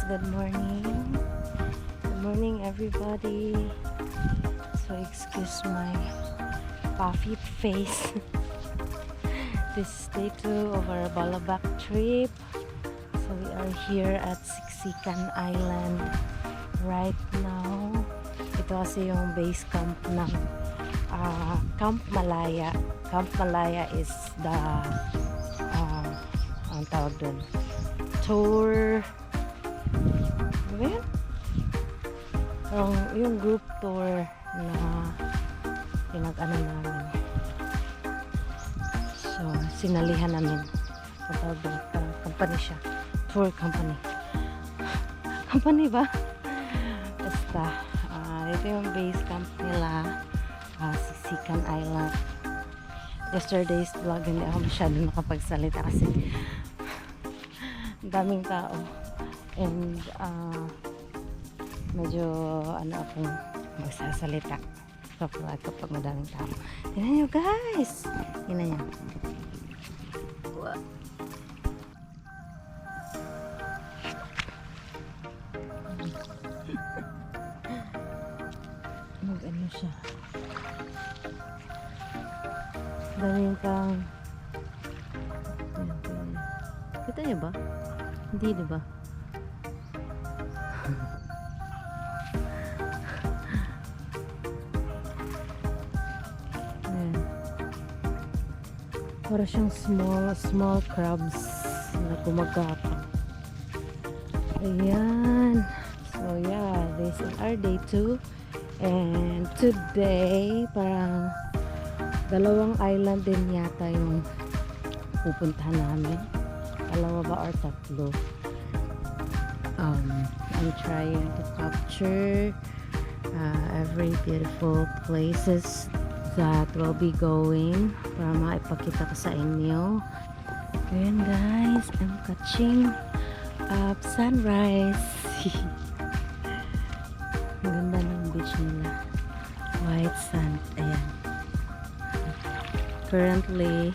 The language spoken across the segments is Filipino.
good morning. Good morning everybody. So excuse my puffy face. This is day 2 of our Balabac trip. So we are here at Sicsican Island right now. Ito kasi yung base camp ng Camp Malaya. Camp Malaya is the ang tawag doon, tour, ano ba yun? Yung group tour na pinag-ano namin. So, sinalihan namin. Ang tawag doon, company siya. Tour company. Company ba? Basta, ito yung base camp nila, Sicsican Island. Yesterday's vlog, hindi ako masyado nakapagsalita kasi daming tao and medyo akong magsasalita kapag madaming tao. Tingnan nyo guys, tingnan nyo. Wow. Mag-ano siya, daming kang kita niyo ba? Hindi, diba? Ayan. Para siyang small crabs na gumagapang. Ayan. So yeah, this is our day 2. And today, parang dalawang island din yata yung pupuntahan namin. Dalawa ba or tatlo? I'm trying to capture every beautiful places that we'll be going para maipakita ko sa inyo. Ayan guys, I'm catching up sunrise. Ang ganda ng beach nila, white sand. Ayan, currently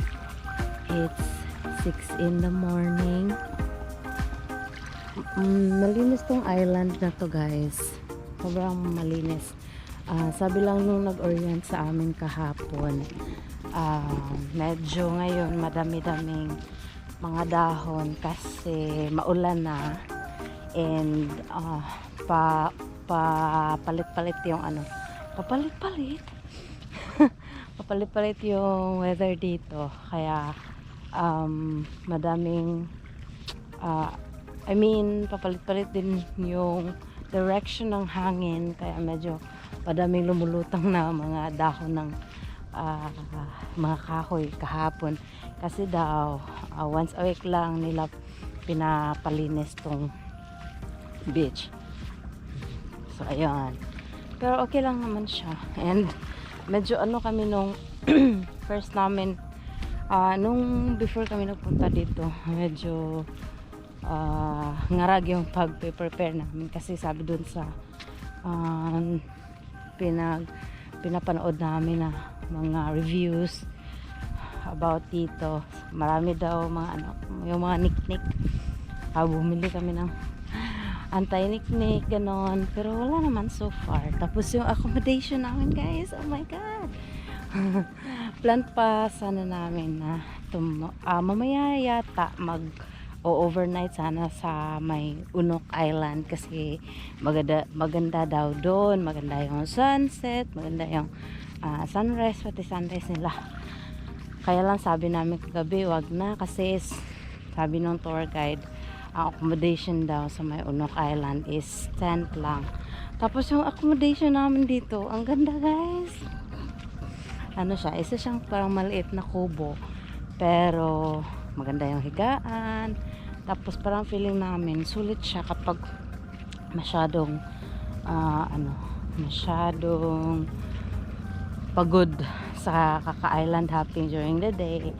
it's 6 in the morning. Malinis tong island na to guys, sobrang malinis. Sabi lang nung nag-orient sa amin kahapon, medyo ngayon madami-daming mga dahon kasi maulan na and papalit-palit yung papalit-palit yung weather dito, kaya madaming papalit-palit din yung direction ng hangin, kaya medyo madaming lumulutang na mga dahon ng mga kahoy kahapon kasi daw once a week lang nila pinapalinis tong beach. So ayun, pero okay lang naman siya, and medyo kami nung first namin nung before kami nagpunta dito, medyo ngarag yung pag-prepare namin kasi sabi dun sa pinapanood namin na mga reviews about dito, marami daw mga yung mga niknik. Bumili kami ng anti-niknik ganon, pero wala naman so far. Tapos yung accommodation namin guys, oh my god, plan pa sana namin na mamaya yata overnight sana sa may Unok Island kasi maganda daw doon, maganda yung sunset, maganda yung sunrise, pati sunrise nila. Kaya lang sabi namin kagabi wag na kasi sabi ng tour guide, ang accommodation daw sa may Unok Island is tent lang. Tapos yung accommodation namin dito, ang ganda guys. Isa siyang parang maliit na kubo, pero maganda yung higaan. Tapos parang feeling namin sulit siya kapag masyadong masyadong pagod sa kaka-island hopping during the day.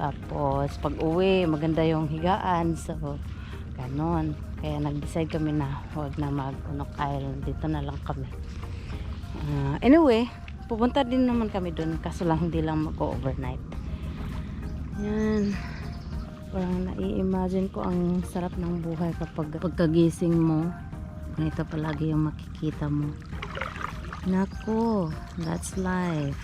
Tapos pag uwi maganda yung higaan, so ganon. Kaya nag-decide kami na huwag na mag-Unok Island, dito na lang kami. Anyway, pupunta din naman kami dun, kaso lang hindi lang mag-overnight. Yan. Parang nai-imagine ko ang sarap ng buhay kapag pagkagising mo, ganito palagi yung makikita mo. Nako, that's life.